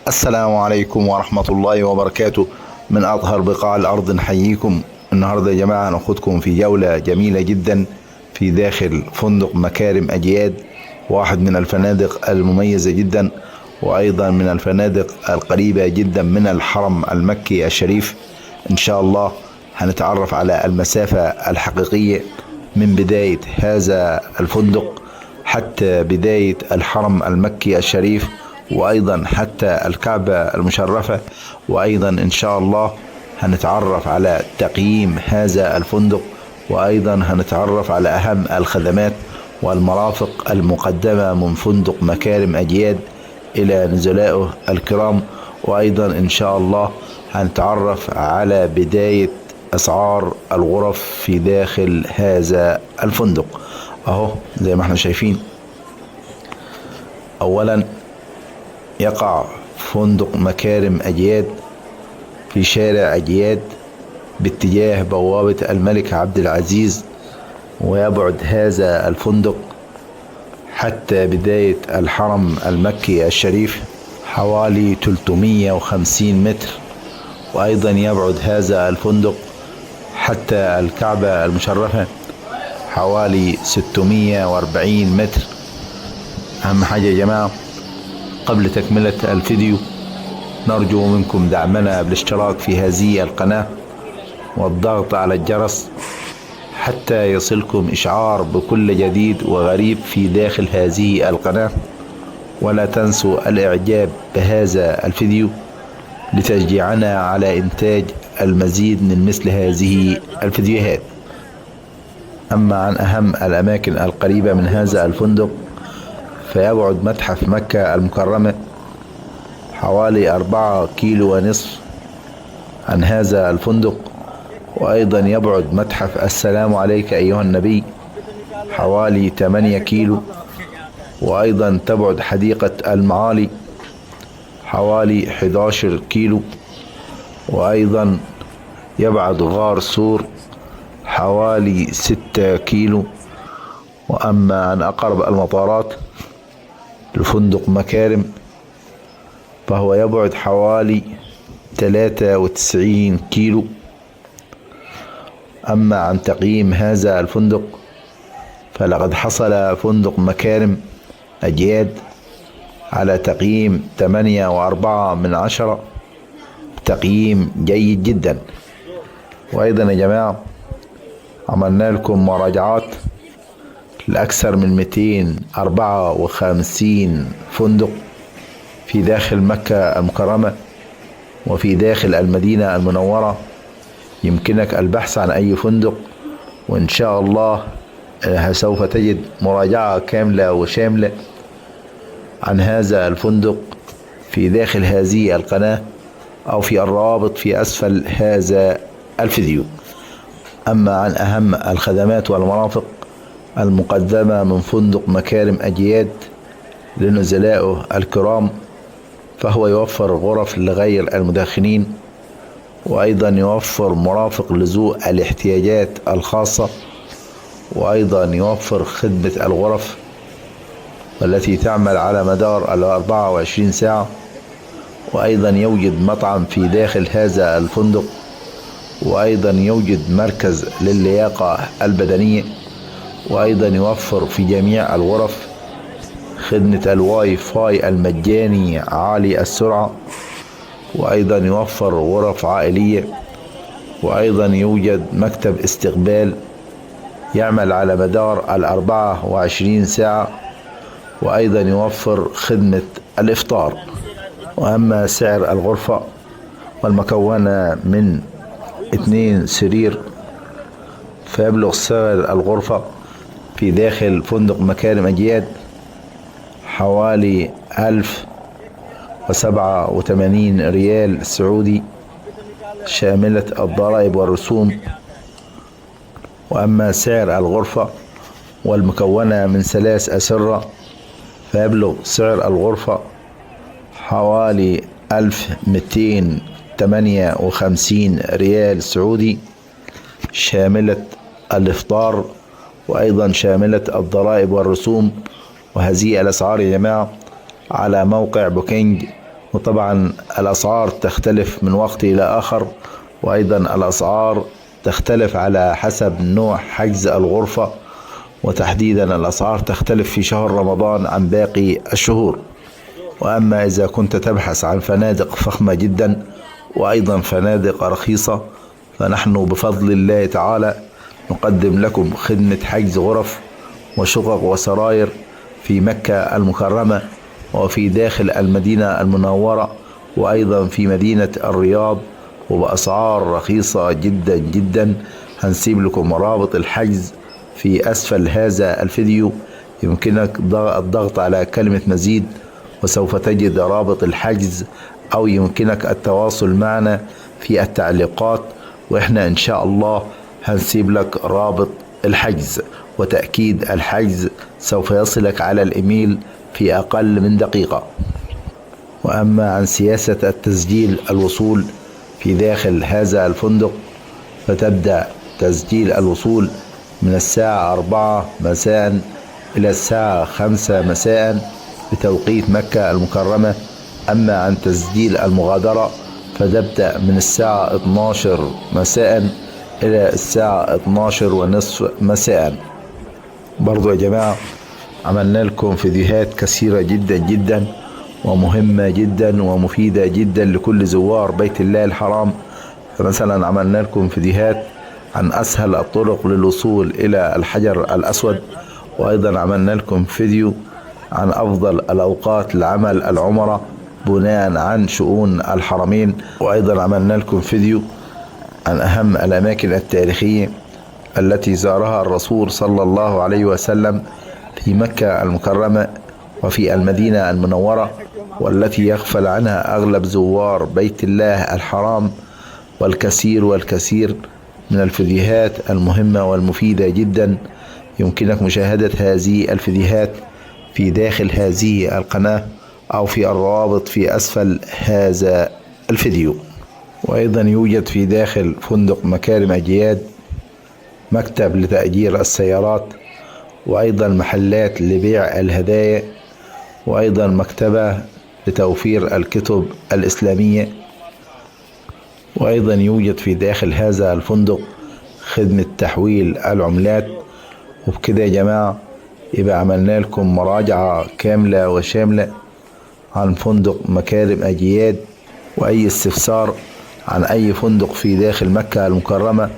السلام عليكم ورحمة الله وبركاته. من أطهر بقاع الأرض نحييكم. النهاردة يا جماعة ناخدكم في جولة جميلة جدا في داخل فندق مكارم أجياد، واحد من الفنادق المميزة جدا، وأيضا من الفنادق القريبة جدا من الحرم المكي الشريف. إن شاء الله هنتعرف على المسافة الحقيقية من بداية هذا الفندق حتى بداية الحرم المكي الشريف، وأيضا حتى الكعبة المشرفة. وأيضا إن شاء الله هنتعرف على تقييم هذا الفندق، وأيضا هنتعرف على أهم الخدمات والمرافق المقدمة من فندق مكارم أجياد إلى نزلائه الكرام. وأيضا إن شاء الله هنتعرف على بداية أسعار الغرف في داخل هذا الفندق. أهو زي ما احنا شايفين، أولا يقع فندق مكارم أجياد في شارع أجياد باتجاه بوابة الملك عبد العزيز، ويبعد هذا الفندق حتى بداية الحرم المكي الشريف حوالي 350 متر. وأيضا يبعد هذا الفندق حتى الكعبة المشرفة حوالي 640 متر. أهم حاجة يا جماعة قبل تكملة الفيديو نرجو منكم دعمنا بالاشتراك في هذه القناة والضغط على الجرس حتى يصلكم إشعار بكل جديد وغريب في داخل هذه القناة. ولا تنسوا الإعجاب بهذا الفيديو لتشجيعنا على إنتاج المزيد من مثل هذه الفيديوهات. أما عن أهم الأماكن القريبة من هذا الفندق، فيبعد متحف مكة المكرمة حوالي 4 كيلو ونصف عن هذا الفندق. وأيضا يبعد متحف السلام عليك أيها النبي حوالي 8 كيلو. وأيضا تبعد حديقة المعالي حوالي 11 كيلو. وأيضا يبعد غار سور حوالي 6 كيلو. وأما عن أقرب المطارات لفندق مكارم فهو يبعد حوالي 93 كيلو. أما عن تقييم هذا الفندق فلقد حصل فندق مكارم أجياد على تقييم 8.4، تقييم جيد جدا. وأيضا يا جماعة عملنا لكم مراجعات لأكثر من 254 فندق في داخل مكة المكرمة وفي داخل المدينة المنورة. يمكنك البحث عن أي فندق وإن شاء الله سوف تجد مراجعة كاملة وشاملة عن هذا الفندق في داخل هذه القناة أو في الرابط في أسفل هذا الفيديو. أما عن أهم الخدمات والمرافق المقدمة من فندق مكارم أجياد لنزلائه الكرام، فهو يوفر غرف لغير المدخنين، وأيضا يوفر مرافق لذوي الاحتياجات الخاصة، وأيضا يوفر خدمة الغرف والتي تعمل على مدار 24 ساعة. وأيضا يوجد مطعم في داخل هذا الفندق، وأيضا يوجد مركز للياقة البدنية، وأيضا يوفر في جميع الغرف خدمة الواي فاي المجاني عالي السرعة، وأيضا يوفر غرف عائلية، وأيضا يوجد مكتب استقبال يعمل على مدار 24 ساعة، وأيضا يوفر خدمة الإفطار. وأما سعر الغرفة والمكونة من 2 سرير فيبلغ سعر الغرفة في داخل فندق مكارم أجياد حوالي 1087 ريال سعودي شاملة الضرائب والرسوم. وأما سعر الغرفة والمكونة من 3 أسرة فيبلغ سعر الغرفة حوالي 1258 ريال سعودي شاملة الإفطار وأيضا شاملة الضرائب والرسوم. وهذه الأسعار يا جماعة على موقع بوكينج وطبعا الأسعار تختلف من وقت إلى آخر، وأيضا الأسعار تختلف على حسب نوع حجز الغرفة، وتحديدا الأسعار تختلف في شهر رمضان عن باقي الشهور. وأما إذا كنت تبحث عن فنادق فخمة جدا وأيضا فنادق رخيصة، فنحن بفضل الله تعالى نقدم لكم خدمة حجز غرف وشقق وسراير في مكة المكرمة، وفي داخل المدينة المنورة، وأيضا في مدينة الرياض، وبأسعار رخيصة جدا جدا. هنسيب لكم رابط الحجز في أسفل هذا الفيديو، يمكنك الضغط على كلمة مزيد وسوف تجد رابط الحجز، أو يمكنك التواصل معنا في التعليقات، وإحنا إن شاء الله هنسيب لك رابط الحجز. وتأكيد الحجز سوف يصلك على الإيميل في أقل من دقيقة. وأما عن سياسة التسجيل الوصول في داخل هذا الفندق، فتبدأ تسجيل الوصول من الساعة 4 مساء إلى الساعة 5 مساء بتوقيت مكة المكرمة. أما عن تسجيل المغادرة فتبدأ من الساعة 12 مساء إلى الساعة 12 ونصف مساء. برضو يا جماعة عملنا لكم فيديوهات كثيرة جدا جدا ومهمة جدا ومفيدة جدا لكل زوار بيت الله الحرام. فمثلا عملنا لكم فيديوهات عن أسهل الطرق للوصول إلى الحجر الأسود، وأيضا عملنا لكم فيديو عن أفضل الأوقات لعمل العمرة بناء عن شؤون الحرمين، وأيضا عملنا لكم فيديو عن أهم الأماكن التاريخية التي زارها الرسول صلى الله عليه وسلم في مكة المكرمة وفي المدينة المنورة، والتي يغفل عنها أغلب زوار بيت الله الحرام. والكثير من الفيديوهات المهمة والمفيدة جدا يمكنك مشاهدة هذه الفيديوهات في داخل هذه القناة أو في الروابط في أسفل هذا الفيديو. وأيضا يوجد في داخل فندق مكارم أجياد مكتب لتأجير السيارات، وأيضا محلات لبيع الهدايا، وأيضا مكتبة لتوفير الكتب الإسلامية. وأيضا يوجد في داخل هذا الفندق خدمة تحويل العملات. وبكده يا جماعة يبقى عملنا لكم مراجعة كاملة وشاملة عن فندق مكارم أجياد. وأي استفسار عن أي فندق في داخل مكة المكرمة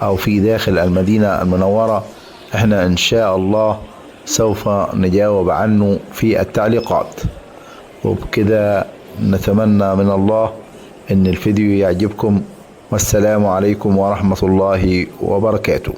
أو في داخل المدينة المنورة، احنا إن شاء الله سوف نجاوب عنه في التعليقات. وبكده نتمنى من الله إن الفيديو يعجبكم، والسلام عليكم ورحمة الله وبركاته.